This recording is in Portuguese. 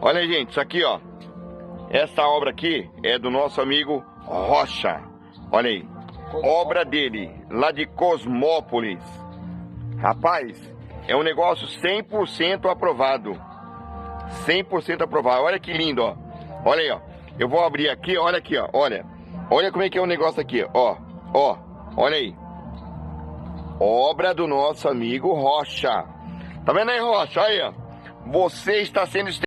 Olha, gente, isso aqui, ó. Essa obra aqui é do nosso amigo Rocha. Olha aí. Obra dele, lá de Cosmópolis. Rapaz, é um negócio 100% aprovado. 100% aprovado. Olha que lindo, ó. Olha aí, ó. Eu vou abrir aqui, olha aqui, ó. Olha. Olha como é que é o negócio aqui, ó. Ó. Olha aí. Obra do nosso amigo Rocha. Tá vendo aí, Rocha? Olha aí, ó. Você está sendo